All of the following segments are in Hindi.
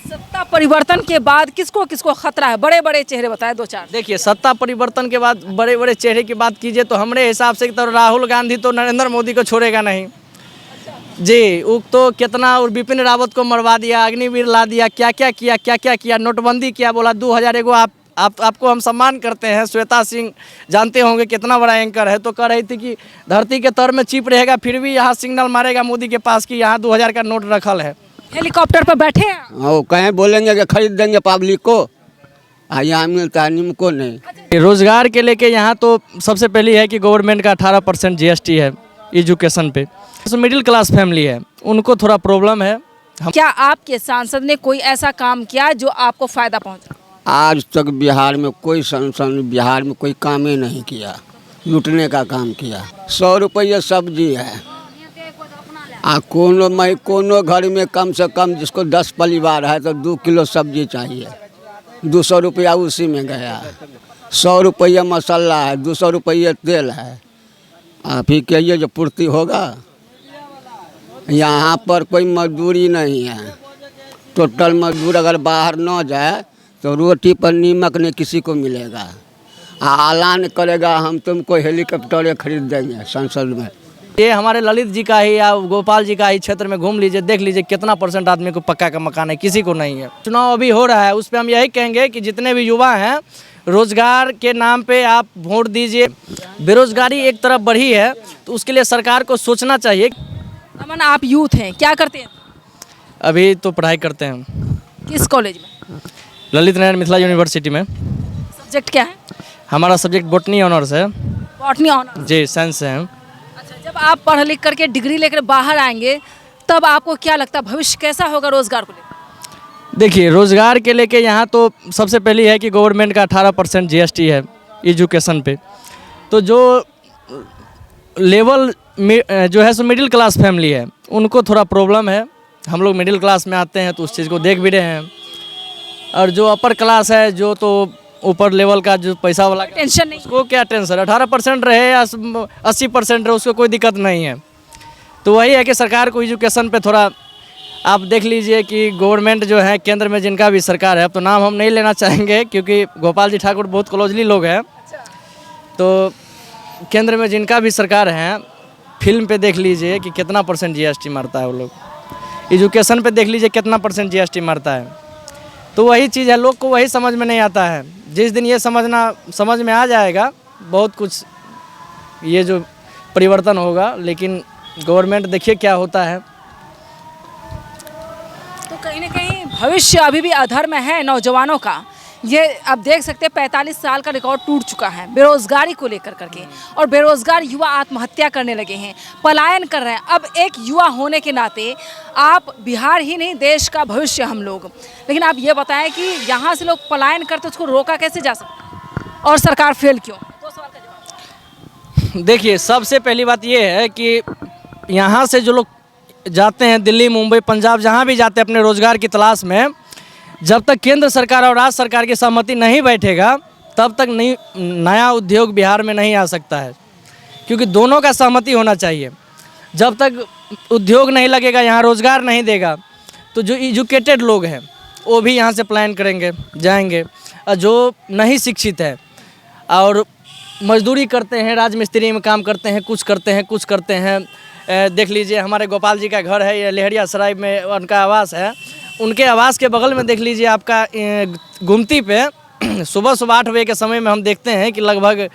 सत्ता परिवर्तन के बाद किसको किसको खतरा है? बड़े बड़े चेहरे बताए दो चार। देखिए, सत्ता परिवर्तन के बाद बड़े बड़े चेहरे की बात कीजिए तो हमारे हिसाब से तो राहुल गांधी तो नरेंद्र मोदी को छोड़ेगा नहीं जी। वो तो कितना, और विपिन रावत को मरवा दिया, अग्निवीर ला दिया, क्या क्या किया, नोटबंदी किया, बोला 2000 एगो आपको हम सम्मान करते हैं। श्वेता सिंह जानते होंगे कितना बड़ा एंकर है, तो कह रही थी कि धरती के तर में चिप रहेगा फिर भी यहाँ सिग्नल मारेगा मोदी के पास कि यहाँ 2000 का नोट रखल है। हेलीकॉप्टर पर बैठे हैं। वो कहें बोलेंगे कि खरीद देंगे पब्लिक को, यहाँ मिलता है निमको नहीं। रोजगार के लेके यहाँ तो सबसे पहली है कि गवर्नमेंट का 18% GST है एजुकेशन पे। तो मिडिल क्लास फैमिली है, उनको थोड़ा प्रॉब्लम है। क्या आपके सांसद ने कोई ऐसा काम किया जो आपको फायदा पहुंचा? आज तक बिहार में कोई संसद बिहार में कोई काम ही नहीं किया, लूटने का काम किया। 100 रुपये सब्जी है, कोनो घर में कम से कम जिसको 10 परिवार है तो 2 किलो सब्जी चाहिए, 200 रुपया उसी में गया। 100 रुपये मसाला है, 200 रुपये तेल है। आप ही कहिए जो पूर्ति होगा? यहाँ पर कोई मजदूरी नहीं है। टोटल मजदूर अगर बाहर न जाए तो रोटी पर नीमक नहीं किसी को मिलेगा। ऐलान करेगा हम तुमको हेलीकॉप्टर खरीद देंगे संसद में। ये हमारे ललित जी का ही या गोपाल जी का ही क्षेत्र में घूम लीजिए, देख लीजिए कितना % आदमी को पक्का का मकान है, किसी को नहीं है। चुनाव अभी हो रहा है, उस पर हम यही कहेंगे कि जितने भी युवा हैं रोजगार के नाम पे आप वोट दीजिए। बेरोजगारी एक तरफ बढ़ी है तो उसके लिए सरकार को सोचना चाहिए। अमन, आप यूथ हैं, क्या करते हैं? अभी तो पढ़ाई करते हैं। किस कॉलेज में? ललित नारायण मिथिला यूनिवर्सिटी में। सब्जेक्ट क्या है? हमारा सब्जेक्ट बॉटनी ऑनर्स है। बॉटनी ऑनर्स जी, साइंस से हैं। अच्छा, जब आप पढ़ लिख करके डिग्री लेकर बाहर आएंगे तब आपको क्या लगता है भविष्य कैसा होगा रोजगार को लेकर? देखिए, रोजगार के लेके यहाँ तो सबसे पहली है कि गवर्नमेंट का 18% GST है एजुकेशन पे। तो जो लेवल जो है सो मिडिल क्लास फैमिली है उनको थोड़ा प्रॉब्लम है। हम लोग मिडिल क्लास में आते हैं तो उस चीज़ को देख भी रहे हैं। और जो अपर क्लास है, जो तो ऊपर लेवल का जो पैसा वाला, टेंशन नहीं, उसको क्या टेंशन? 18% रहे या 80% रहे, उसको कोई दिक्कत नहीं है। तो वही है कि सरकार को एजुकेशन पे थोड़ा आप देख लीजिए कि गवर्नमेंट जो है केंद्र में जिनका भी सरकार है, अब तो नाम हम नहीं लेना चाहेंगे क्योंकि गोपाल जी ठाकुर बहुत क्लोजली लोग हैं। तो केंद्र में जिनका भी सरकार है, फिल्म पे देख लीजिए कि कितना % GST मारता है वो लोग। एजुकेशन पे देख लीजिए कितना % GST मारता है। तो वही चीज़ है, लोग को वही समझ में नहीं आता है। जिस दिन ये समझ में आ जाएगा बहुत कुछ ये जो परिवर्तन होगा। लेकिन गवर्नमेंट देखिए क्या होता है। तो कहीं ना कहीं भविष्य अभी भी अधर में है नौजवानों का। ये आप देख सकते हैं 45 साल का रिकॉर्ड टूट चुका है बेरोजगारी को लेकर करके, और बेरोजगार युवा आत्महत्या करने लगे हैं, पलायन कर रहे हैं। अब एक युवा होने के नाते आप बिहार ही नहीं देश का भविष्य हम लोग, लेकिन आप ये बताएं कि यहाँ से लोग पलायन करते उसको रोका कैसे जा सकता है और सरकार फेल क्यों? 2 सवाल का जवाब। देखिए, सबसे पहली बात ये है कि यहाँ से जो लोग जाते हैं दिल्ली, मुंबई, पंजाब, जहाँ भी जाते हैं अपने रोजगार की तलाश में, जब तक केंद्र सरकार और राज्य सरकार की सहमति नहीं बैठेगा तब तक नया उद्योग बिहार में नहीं आ सकता है, क्योंकि दोनों का सहमति होना चाहिए। जब तक उद्योग नहीं लगेगा, यहाँ रोज़गार नहीं देगा, तो जो एजुकेटेड लोग हैं वो भी यहाँ से पलायन करेंगे, जाएंगे। और जो नहीं शिक्षित है और मजदूरी करते हैं, राजमिस्त्री में काम करते हैं, कुछ करते हैं। देख लीजिए हमारे गोपाल जी का घर है, ये लहरिया सराय में उनका आवास है। उनके आवास के बगल में देख लीजिए आपका गुमती पे सुबह 8 बजे के समय में हम देखते हैं कि लगभग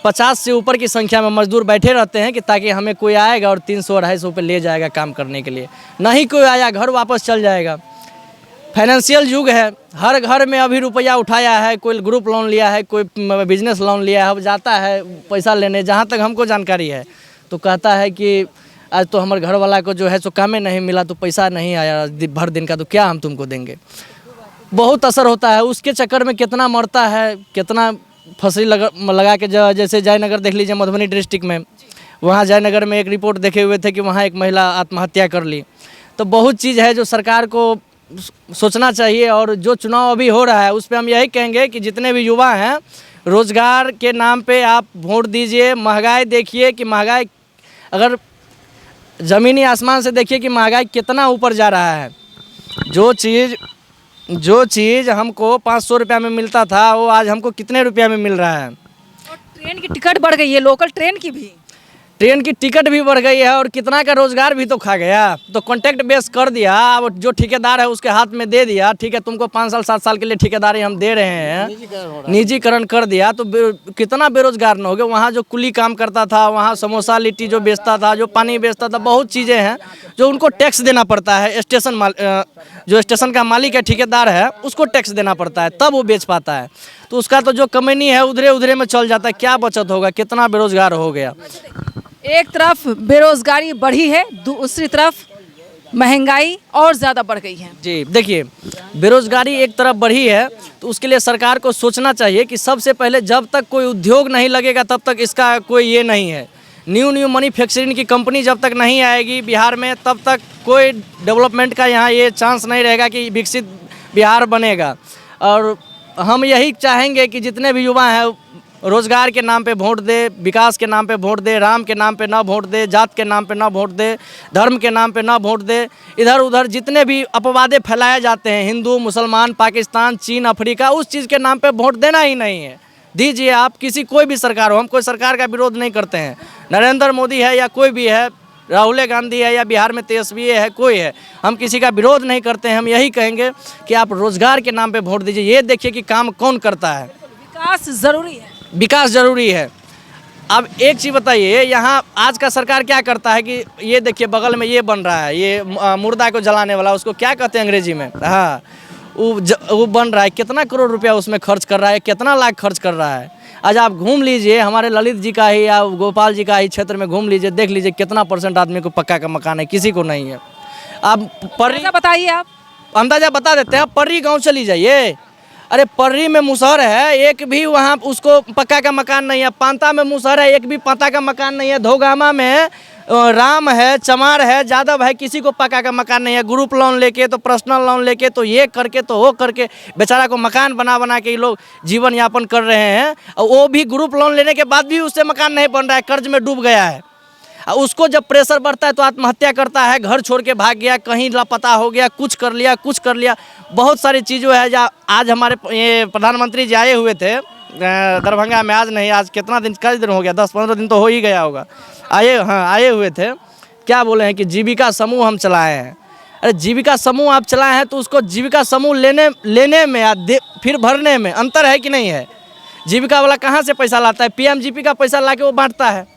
50 से ऊपर की संख्या में मजदूर बैठे रहते हैं कि ताकि हमें कोई आएगा और 300-250 पे ले जाएगा काम करने के लिए। नहीं कोई आया, घर वापस चल जाएगा। फाइनेंशियल युग है, हर घर में अभी रुपया उठाया है, कोई ग्रुप लोन लिया है, कोई बिजनेस लोन लिया है। अब जाता है पैसा लेने, जहाँ तक हमको जानकारी है तो कहता है कि आज तो हमारे घर वाला को जो है सो कामें नहीं मिला, तो पैसा नहीं आया भर दिन का, तो क्या हम तुमको देंगे। बहुत असर होता है, उसके चक्कर में कितना मरता है, कितना फसली लगा के। जैसे जयनगर देख लीजिए, मधुबनी डिस्ट्रिक्ट में, वहाँ जयनगर में एक रिपोर्ट देखे हुए थे कि वहाँ एक महिला आत्महत्या कर ली। तो बहुत चीज़ है जो सरकार को सोचना चाहिए। और जो चुनाव अभी हो रहा है उस पर हम यही कहेंगे कि जितने भी युवा हैं रोज़गार के नाम पे आप वोट दीजिए। महंगाई देखिए कि महंगाई अगर ज़मीनी आसमान से देखिए कि महंगाई कितना ऊपर जा रहा है। जो चीज़ हमको 500 रुपया में मिलता था वो आज हमको कितने रुपया में मिल रहा है। और ट्रेन की टिकट बढ़ गई है, लोकल ट्रेन की भी। ट्रेन की टिकट भी बढ़ गई है और कितना का रोजगार भी तो खा गया। तो कॉन्ट्रैक्ट बेस कर दिया, अब जो ठेकेदार है उसके हाथ में दे दिया, ठीक है तुमको 5 साल 7 साल के लिए ठेकेदारी हम दे रहे हैं, निजीकरण कर दिया। तो कितना बेरोजगार न हो गया। वहाँ जो कुली काम करता था, वहाँ समोसा लिट्टी जो बेचता था, जो पानी बेचता था, बहुत चीज़ें हैं जो उनको टैक्स देना पड़ता है। जो स्टेशन का मालिक है, ठेकेदार है, उसको टैक्स देना पड़ता है, तब वो बेच पाता है। तो उसका तो जो कमैनी है उधरे उधरे में चल जाता है। क्या बचत होगा, कितना बेरोजगार हो गया। एक तरफ बेरोजगारी बढ़ी है, दूसरी तरफ महंगाई और ज़्यादा बढ़ गई है। जी देखिए, बेरोजगारी एक तरफ बढ़ी है तो उसके लिए सरकार को सोचना चाहिए कि सबसे पहले जब तक कोई उद्योग नहीं लगेगा तब तक इसका कोई ये नहीं है। न्यू मैन्युफैक्चरिंग की कंपनी जब तक नहीं आएगी बिहार में तब तक कोई डेवलपमेंट का यहाँ ये चांस नहीं रहेगा कि विकसित बिहार बनेगा। और हम यही चाहेंगे कि जितने भी युवा हैं रोजगार के नाम पे वोट दे, विकास के नाम पे वोट दे, राम के नाम पे ना वोट दे, जात के नाम पे ना वोट दे, धर्म के नाम पे ना वोट दे। इधर उधर जितने भी अपवादे फैलाए जाते हैं, हिंदू मुसलमान पाकिस्तान चीन अफ्रीका, उस चीज़ के नाम पे वोट देना ही नहीं है। दीजिए आप, किसी कोई भी सरकार हो, हम कोई सरकार का विरोध नहीं करते हैं। नरेंद्र मोदी है या कोई भी है, राहुल गांधी है या बिहार में तेजस्वी है, कोई है, हम किसी का विरोध नहीं करते हैं। हम यही कहेंगे कि आप रोजगार के नाम पे वोट दीजिए। ये देखिए कि काम कौन करता है। विकास ज़रूरी है, विकास जरूरी है। अब एक चीज़ बताइए, यहाँ आज का सरकार क्या करता है कि ये देखिए बगल में ये बन रहा है, ये मुर्दा को जलाने वाला, उसको क्या कहते हैं अंग्रेजी में, हाँ, वो बन रहा है। कितना करोड़ रुपया उसमें खर्च कर रहा है, कितना लाख खर्च कर रहा है। आज आप घूम लीजिए, हमारे ललित जी का ही या गोपाल जी का ही क्षेत्र में घूम लीजिए, देख लीजिए कितना % आदमी को पक्का का मकान है, किसी को नहीं है। आप पर्री बताइए, आप अंदाजा बता देते हैं। पर्री गाँव चली जाइए, अरे पर्री में मुसहर है, एक भी वहाँ उसको पक्का का मकान नहीं है। पांता में मुसहर है, एक भी पक्का का मकान नहीं है। धोगामा में राम है, चमार है, जादव है, किसी को पक्का का मकान नहीं है। ग्रुप लोन लेके तो पर्सनल लोन लेके तो ये करके तो वो करके बेचारा को मकान बना बना के ये लोग जीवन यापन कर रहे हैं। और वो भी ग्रुप लोन लेने के बाद भी उससे मकान नहीं बन रहा है, कर्ज में डूब गया है। उसको जब प्रेशर बढ़ता है तो आत्महत्या करता है, घर छोड़ के भाग गया, कहीं लापता हो गया, कुछ कर लिया। बहुत सारी चीज़ें हैं। आज हमारे ये प्रधानमंत्री जी आए हुए थे दरभंगा में, आज नहीं, आज कितना दिन, कई दिन हो गया, 10-15 दिन तो हो ही गया होगा। आए हुए थे। क्या बोले हैं कि जीविका समूह हम चलाए हैं। अरे जीविका समूह आप चलाए हैं तो उसको जीविका समूह लेने में या फिर भरने में अंतर है कि नहीं है। जीविका वाला कहाँ से पैसा लाता है, PMGP का पैसा ला के वो बांटता है।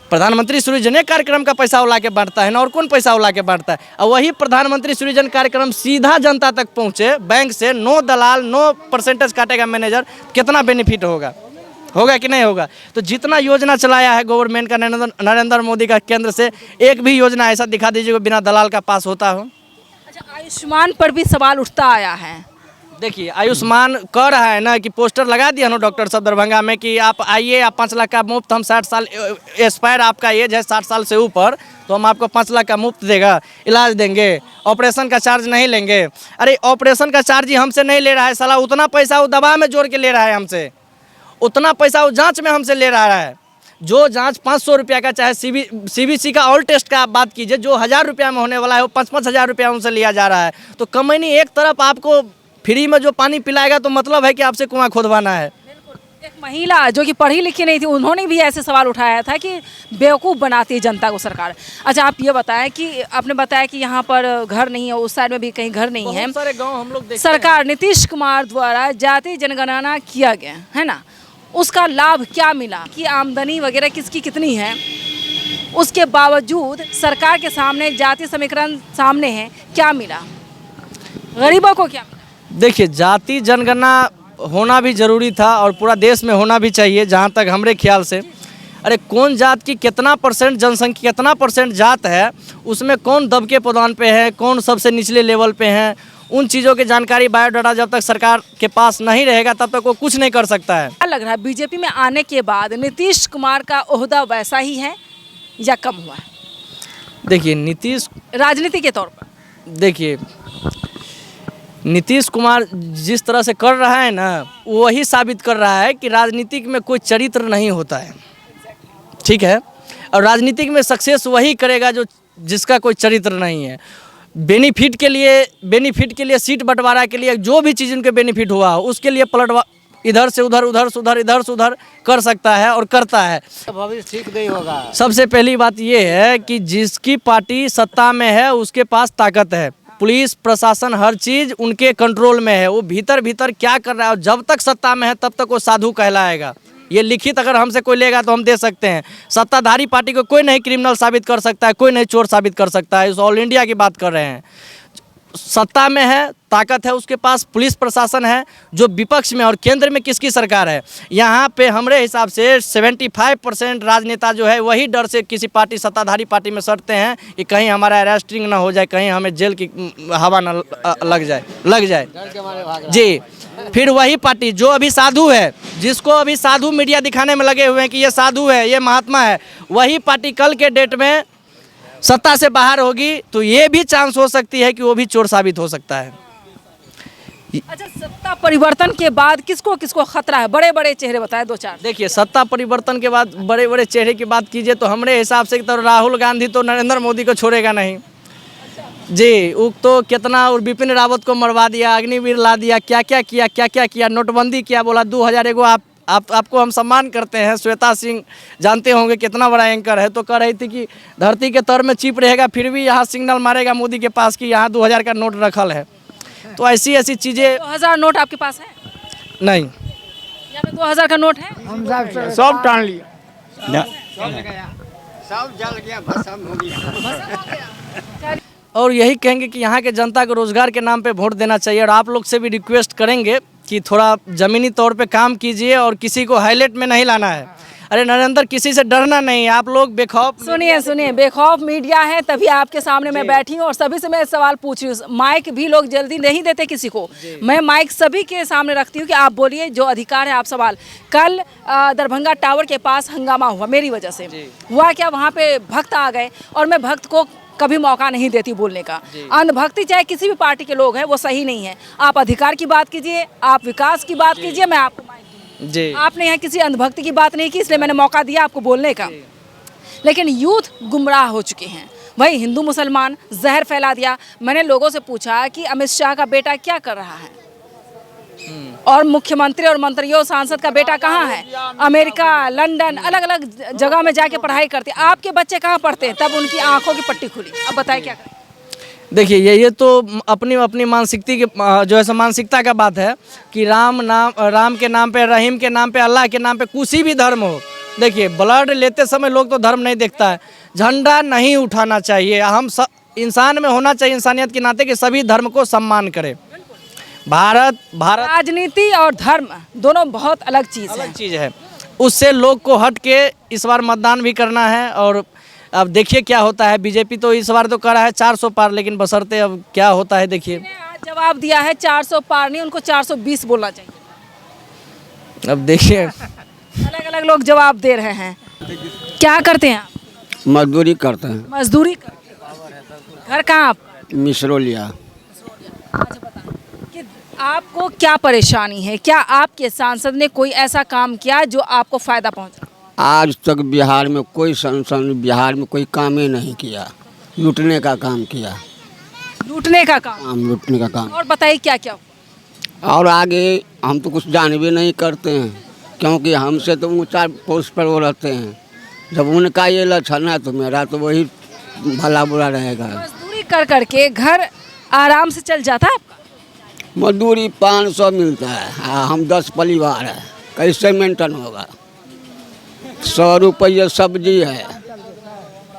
प्रधानमंत्री सृजन कार्यक्रम का पैसा उला के बांटता है ना, और कौन पैसा उला के बांटता है। और वही प्रधानमंत्री सृजन कार्यक्रम सीधा जनता तक पहुँचे, बैंक से, नो दलाल, नो % काटेगा मैनेजर, कितना बेनिफिट होगा कि नहीं होगा। तो जितना योजना चलाया है गवर्नमेंट का नरेंद्र मोदी का केंद्र से, एक भी योजना ऐसा दिखा दीजिए बिना दलाल का पास होता हो। अच्छा, आयुष्मान पर भी सवाल उठता आया है। देखिए आयुष्मान कह रहा है ना कि पोस्टर लगा दिया ना डॉक्टर साहब दरभंगा में कि आप आइए, आप 5 लाख का मुफ्त, हम 60 साल एक्सपायर आपका एज है 60 साल से ऊपर, तो हम आपको 5 लाख का मुफ्त देगा, इलाज देंगे, ऑपरेशन का चार्ज नहीं लेंगे। अरे ऑपरेशन का चार्ज ही हमसे नहीं ले रहा है साला, उतना पैसा वो दवा में जोड़ के ले रहा है हमसे, उतना पैसा वो जाँच में हमसे ले रहा है। जो जांच 500 रुपया का, चाहे CBC का ऑल टेस्ट का आप बात कीजिए, जो 1000 रुपया में होने वाला है वो 5-5 हज़ार रुपया उनसे लिया जा रहा है। तो कमैनी एक तरफ आपको फ्री में जो पानी पिलाएगा तो मतलब है कि आपसे कुआं खोदवाना है। एक महिला जो कि पढ़ी लिखी नहीं थी, उन्होंने भी ऐसे सवाल उठाया था कि बेवकूफ़ बनाती है जनता को सरकार। अच्छा, आप ये बताएं कि आपने बताया कि यहाँ पर घर नहीं है, उस साइड में भी कहीं घर नहीं है। सारे गाँव हम लोग देखते सरकार नीतीश कुमार द्वारा जाति जनगणना किया गया है ना, उसका लाभ क्या मिला, कि आमदनी वगैरह किसकी कितनी है, उसके बावजूद सरकार के सामने जाति समीकरण सामने है, क्या मिला गरीबों को, क्या मिला? देखिए, जाति जनगणना होना भी ज़रूरी था और पूरा देश में होना भी चाहिए जहाँ तक हमारे ख्याल से। अरे कौन जात की कितना % जनसंख्या, कितना % जात है, उसमें कौन दबके पदान पे है, कौन सबसे निचले लेवल पे हैं, उन चीज़ों की जानकारी बायोडाटा जब तक सरकार के पास नहीं रहेगा तब तक वो कुछ नहीं कर सकता है। क्या लग रहा है बीजेपी में आने के बाद नीतीश कुमार का ओहदा वैसा ही है या कम हुआ है? देखिए नीतीश, राजनीति के तौर पर देखिए नीतीश कुमार जिस तरह से कर रहा है ना, वही साबित कर रहा है कि राजनीतिक में कोई चरित्र नहीं होता है, ठीक है। और राजनीतिक में सक्सेस वही करेगा जो जिसका कोई चरित्र नहीं है। बेनिफिट के लिए सीट बंटवारा के लिए जो भी चीज़ उनके बेनिफिट हुआ उसके लिए इधर से उधर, उधर से उधर, इधर से उधर कर सकता है और करता है। भविष्य ठीक नहीं होगा। सबसे पहली बात ये है कि जिसकी पार्टी सत्ता में है उसके पास ताकत है, पुलिस प्रशासन हर चीज़ उनके कंट्रोल में है, वो भीतर भीतर क्या कर रहा है और जब तक सत्ता में है तब तक वो साधु कहलाएगा। ये लिखित अगर हमसे कोई लेगा तो हम दे सकते हैं। सत्ताधारी पार्टी को कोई नहीं क्रिमिनल साबित कर सकता है, कोई नहीं चोर साबित कर सकता है। इस ऑल इंडिया की बात कर रहे हैं। सत्ता में है, ताकत है उसके पास, पुलिस प्रशासन है। जो विपक्ष में और केंद्र में किसकी सरकार है, यहाँ पे हमारे हिसाब से 75% राजनेता जो है वही डर से किसी पार्टी सत्ताधारी पार्टी में सटते हैं कि कहीं हमारा अरेस्टिंग ना हो जाए, कहीं हमें जेल की हवा ना लग जाए जी। फिर वही पार्टी जो अभी साधु है, जिसको अभी साधु मीडिया दिखाने में लगे हुए हैं कि ये साधु है, ये महात्मा है, वही पार्टी कल के डेट में सत्ता से बाहर होगी तो ये भी चांस हो सकती है कि वो भी चोर साबित हो सकता है। अच्छा, सत्ता परिवर्तन के बाद किसको किसको खतरा है? बड़े बड़े चेहरे बताए दो चार। देखिए, सत्ता परिवर्तन के बाद बड़े बड़े चेहरे की बात कीजिए तो हमारे हिसाब से तो राहुल गांधी तो नरेंद्र मोदी को छोड़ेगा नहीं जी। वो तो कितना, और विपिन रावत को मरवा दिया, अग्निवीर ला दिया, क्या क्या किया, नोटबंदी किया, बोला 2000 एगो आपको हम सम्मान करते हैं। श्वेता सिंह जानते होंगे कितना बड़ा एंकर है, तो कह रही थी कि धरती के तर में चिप रहेगा फिर भी यहाँ सिग्नल मारेगा मोदी के पास कि यहाँ 2000 का नोट रखल है। तो ऐसी ऐसी चीज़ें। 2000 नोट आपके पास है? नहीं, यहाँ पे 2000 का नोट है? सब टान लिया, सब जल गया, भस्म हो गया। और यही कहेंगे कि यहाँ के जनता को रोज़गार के नाम पे वोट देना चाहिए। और आप लोग से भी रिक्वेस्ट करेंगे कि थोड़ा ज़मीनी तौर पे काम कीजिए और किसी को हाईलाइट में नहीं लाना है। अरे नरेंद्र, किसी से डरना नहीं है। आप लोग बेखौफ, सुनिए, बेखौफ मीडिया है तभी आपके सामने मैं बैठी हूँ और सभी से मैं सवाल पूछ रही हूँ। माइक भी लोग जल्दी नहीं देते किसी को, मैं माइक सभी के सामने रखती हूँ कि आप बोलिए, जो अधिकार है आप सवाल। कल दरभंगा टावर के पास हंगामा हुआ मेरी वजह से, हुआ क्या, वहाँ पे भक्त आ गए और मैं भक्त को कभी मौका नहीं देती बोलने का। अंधभक्ति चाहे किसी भी पार्टी के लोग हैं वो सही नहीं है। आप अधिकार की बात कीजिए, आप विकास की बात कीजिए, मैं आपको माइक दूंगी। जी, आपने यहाँ किसी अंधभक्ति की बात नहीं की, इसलिए मैंने मौका दिया आपको बोलने का। लेकिन यूथ गुमराह हो चुके हैं, वही हिंदू मुसलमान जहर फैला दिया। मैंने लोगों से पूछा कि अमित शाह का बेटा क्या कर रहा है, और मुख्यमंत्री और मंत्रियों सांसद का बेटा कहाँ है? अमेरिका, लंदन, अलग अलग जगह में जाके पढ़ाई करते। आपके बच्चे कहाँ पढ़ते हैं? तब उनकी आंखों की पट्टी खुली। अब बताएं क्या करें? देखिए, ये तो अपनी मानसिकता की जो है मानसिकता का बात है कि राम के नाम पे, रहीम के नाम पे, अल्लाह के नाम पे किसी भी धर्म हो। देखिए, ब्लड लेते समय लोग तो धर्म नहीं देखता है। झंडा नहीं उठाना चाहिए। हम इंसान में होना चाहिए इंसानियत के नाते कि सभी धर्म को सम्मान करें। भारत राजनीति और धर्म दोनों बहुत अलग चीज़ है। उससे लोग को हट के इस बार मतदान भी करना है। और अब देखिए क्या होता है। बीजेपी तो इस बार तो कर रहा है 400 पार, लेकिन बशर्ते अब क्या होता है देखिए। आज जवाब दिया है 400 पार नहीं, उनको 420 बोलना चाहिए। अब देखिए, अलग अलग लोग जवाब दे रहे हैं। क्या करते हैं आप? मजदूरी करते हैं। मजदूरी करते हैं। घर कहाँ आप? मिसरोलिया। कि आपको क्या परेशानी है? क्या आपके सांसद ने कोई ऐसा काम किया जो आपको फायदा पहुंचा? आज तक बिहार में कोई संसद बिहार में कोई काम ही नहीं किया। लूटने का काम किया। लूटने का काम? लूटने का काम। और बताइए क्या क्या हुआ? और आगे हम तो कुछ जान भी नहीं करते हैं, क्योंकि हमसे तो ऊंचा पोस्ट पर वो रहते हैं। जब उनका ये लक्षण है तो मेरा तो वही भला बुरा रहेगा। मजदूरी कर करके घर आराम से चल जाता है आपका? मजदूरी 500 मिलता है। हम 10 परिवार है, कैसे मेंटेन होगा? 100 रुपये सब्जी है,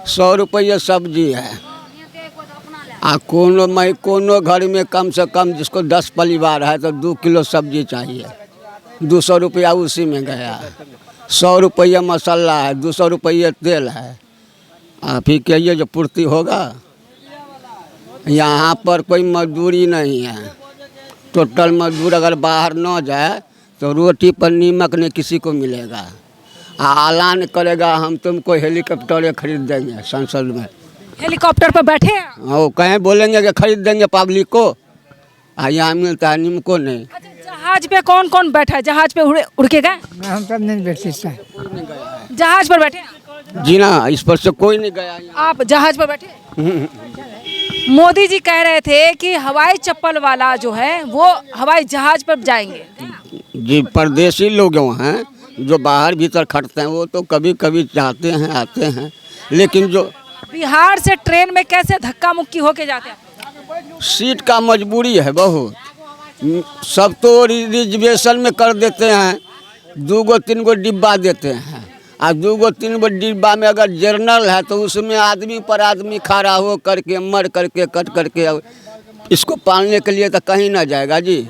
100 रुपये सब्जी है। कोनो घर में कम से कम जिसको 10 परिवार है तो 2 किलो सब्जी चाहिए। 200 रुपया उसी में गया। 100 रुपये मसाला है, 200 रुपये तेल है। आप ही कहिए जो पूर्ति होगा? यहाँ पर कोई मजदूरी नहीं है। टोटल मजदूर अगर बाहर न जाए तो रोटी पर नीमक नहीं किसी को मिलेगा। ऐलान करेगा हम तुमको हेलीकॉप्टर खरीद देंगे संसद में। हेलीकॉप्टर पर बैठे हैं? वो कहें बोलेंगे कि खरीद देंगे पब्लिक को, यहाँ मिलता है नीमको नहीं। अच्छा, जहाज पे कौन कौन बैठा है? जहाज पे उड़ के गए? हम सब नहीं बैठे। जहाज पर बैठे हैं? जी ना, इस पर से कोई नहीं गया। आप जहाज पर बैठे? मोदी जी कह रहे थे कि हवाई चप्पल वाला जो है वो हवाई जहाज पर जाएंगे। जी परदेशी लोग हैं जो बाहर भीतर खटते हैं वो तो कभी कभी जाते हैं आते हैं, लेकिन जो बिहार से ट्रेन में कैसे धक्का मुक्की होके जाते हैं? सीट का मजबूरी है बहुत, सब तो रिजर्वेशन में कर देते हैं, 2-3 गो डिब्बा देते हैं और 2-3 गो डिब्बा में अगर जर्नल है तो उसमें आदमी पर आदमी खड़ा हो करके मर करके कट करके इसको पालने के लिए तो कहीं ना जाएगा जी।